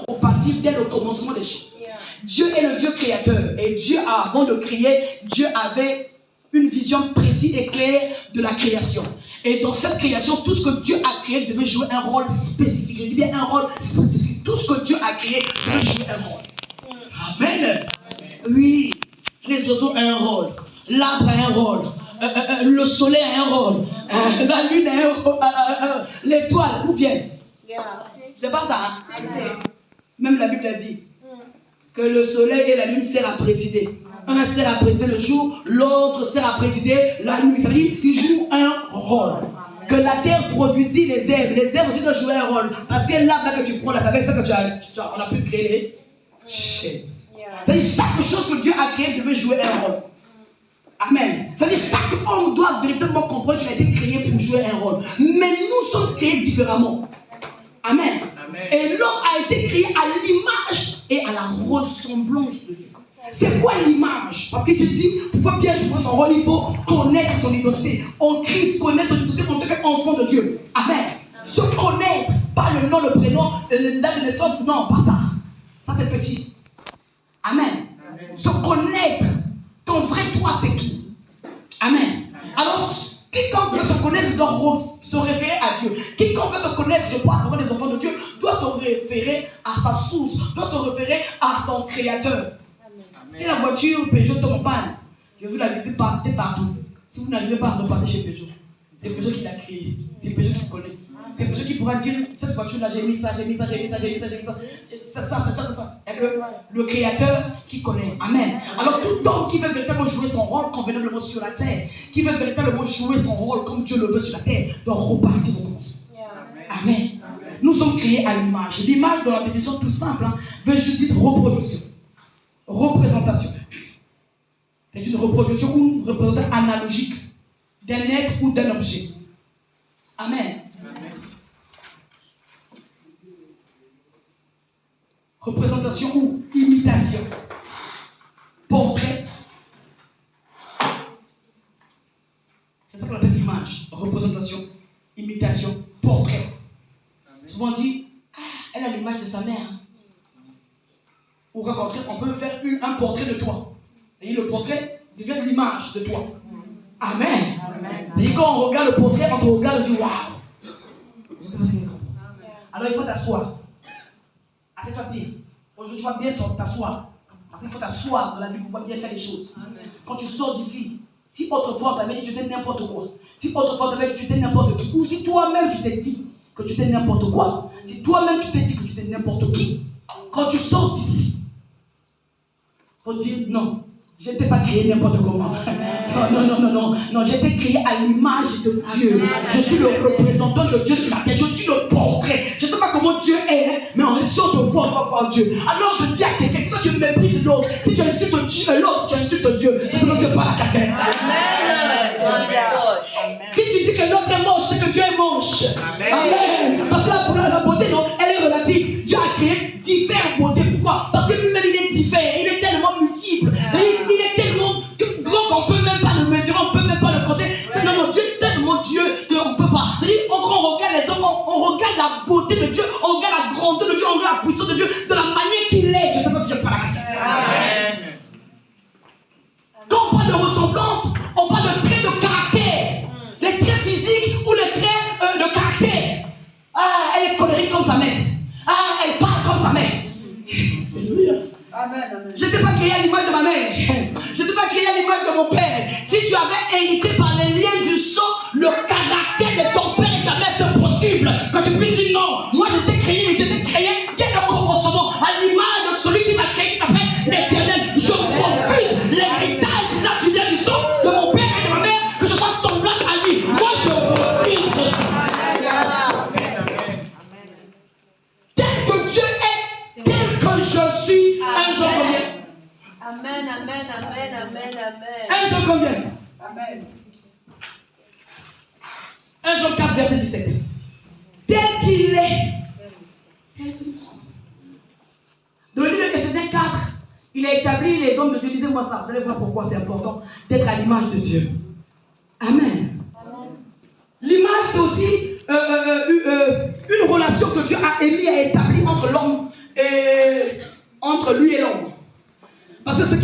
repartir dès le commencement des choses. Dieu est le Dieu créateur. Et Dieu, avant de créer, Dieu avait une vision précise et claire de la création. Et dans cette création, tout ce que Dieu a créé devait jouer un rôle spécifique. Je dis bien un rôle spécifique. Tout ce que Dieu a créé devait jouer un rôle. Amen. Oui, les oiseaux ont un rôle. L'arbre a un rôle. Le soleil a un rôle. La lune a un rôle. L'étoile, ou bien. C'est pas ça. Même la Bible a dit que le soleil et la lune servent à présider. Un sert à présider le jour, l'autre sert à présider la nuit. Ça veut dire qu'ils jouent un rôle. Que la terre produisit les herbes. Les herbes aussi doivent jouer un rôle. Parce que l'arbre que tu prends, là, ça veut dire que on a pu créer les chaises. C'est-à-dire chaque chose que Dieu a créée devait jouer un rôle. Amen. C'est-à-dire chaque homme doit véritablement comprendre qu'il a été créé pour jouer un rôle. Mais nous sommes créés différemment. Amen. Amen. Et l'homme a été créé à l'image et à la ressemblance de Dieu. C'est quoi l'image? Parce que je dis, pour bien jouer son rôle, il faut connaître son identité. En Christ, connaître son identité en tant qu'enfant de Dieu. Amen. Se connaître, pas le nom, le prénom, la date de naissance, non, pas ça. Ça c'est petit. Amen. Amen. Se connaître, ton vrai toi c'est qui? Amen. Alors, quiconque veut se connaître doit se référer à Dieu. Quiconque veut se connaître, je parle vraiment des enfants de Dieu, doit se référer à sa source, doit se référer à son créateur. Amen. Si la voiture Peugeot tombe en panne, je vous la dis partez partout. Si vous n'arrivez pas à repartir chez Peugeot, c'est Peugeot qui l'a créé, c'est Peugeot qui connaît. C'est Peugeot qui pourra dire cette voiture-là, j'ai mis ça. C'est ça. Il y a que le créateur qui connaît. Amen. Alors tout homme qui veut véritablement jouer son rôle convenablement sur la terre, qui veut véritablement jouer son rôle comme Dieu le veut sur la terre, doit repartir au commencement. Amen. Nous sommes créés à l'image. L'image, dans la définition tout simple, veut juste dire reproduction. Représentation. C'est une reproduction ou une représentation analogique d'un être ou d'un objet. Amen. Représentation ou imitation. Portrait. C'est ça qu'on appelle image. Représentation, imitation, portrait. Souvent on dit, elle a l'image de sa mère. Ou au contraire, on peut faire un portrait de toi. Et le portrait devient l'image de toi. Amen. Et quand on regarde le portrait, on te regarde et on dit waouh. Alors il faut t'asseoir. Assieds-toi bien. Aujourd'hui, tu vas bien t'asseoir. Parce qu'il faut t'asseoir dans la vie pour pouvoir bien faire les choses. Amen. Quand tu sors d'ici, si autrefois on t'avait dit que tu étais n'importe quoi, si autrefois on t'avait dit que tu étais n'importe qui, ou si toi-même tu t'es dit que tu étais n'importe quoi, si toi-même tu t'es dit que tu étais n'importe qui, quand tu sors d'ici, il faut dire non. Je n'étais pas créé n'importe comment. Non, j'ai été créé à l'image de Dieu. Je suis le représentant de Dieu sur la terre. Je suis le portrait. Je ne sais pas comment Dieu est, mais en réussissant de voir, on va voir Dieu. Alors je dis à quelqu'un, si toi tu méprises l'autre, si tu insultes l'autre, tu insultes Dieu. C'est parce que c'est pas la caquette. Si tu dis que l'autre est moche, c'est que Dieu est moche. Amen. Parce que la beauté, non, elle est relative. Dieu a créé différentes beautés. Pourquoi? Parce que lui-même, il est différent. Il est tellement multiple. Il est tellement grand qu'on ne peut même pas le mesurer, on ne peut même pas le compter. Non, Dieu est tellement Dieu qu'on ne peut pas. Quand on regarde les hommes, on regarde la beauté de Dieu, on regarde la grandeur de Dieu, on regarde la puissance de Dieu, de la manière qu'il est. Je ne sais pas si je parle à quelqu'un. Amen. Quand on parle de ressemblance, on parle de traits de caractère. Les traits physiques ou les traits de caractère. Ah, elle est colérique comme sa mère. Ah, elle parle comme sa mère. Amen. Je n'étais pas créé à l'image de ma mère. Je n'étais pas créé à l'image de mon père. Si tu avais hérité par les liens du sang le caractère de ton père et ta mère, c'est possible. Quand tu peux dire non, moi j'étais créé dès le commencement à l'image de celui qui m'a créé, qui s'appelle l'Éternel. Je refuse l'héritage naturel du sang de mon père et de ma mère, que je sois semblable à lui. Moi je refuse ce sang. Tel que Dieu est, tel que je suis. Un jour combien? Amen. 1 Jean combien? Amen. 1 Jean 4, verset 17. Tel qu'il est, tel que nous sommes. Dans le livre d'Éphésiens 4, il a établi les hommes de Dieu. Lisez-moi ça, vous allez voir pourquoi c'est important d'être à l'image de Dieu. Amen. L'image, c'est aussi une relation que Dieu a établie entre l'homme et entre lui et l'ombre. Parce que ce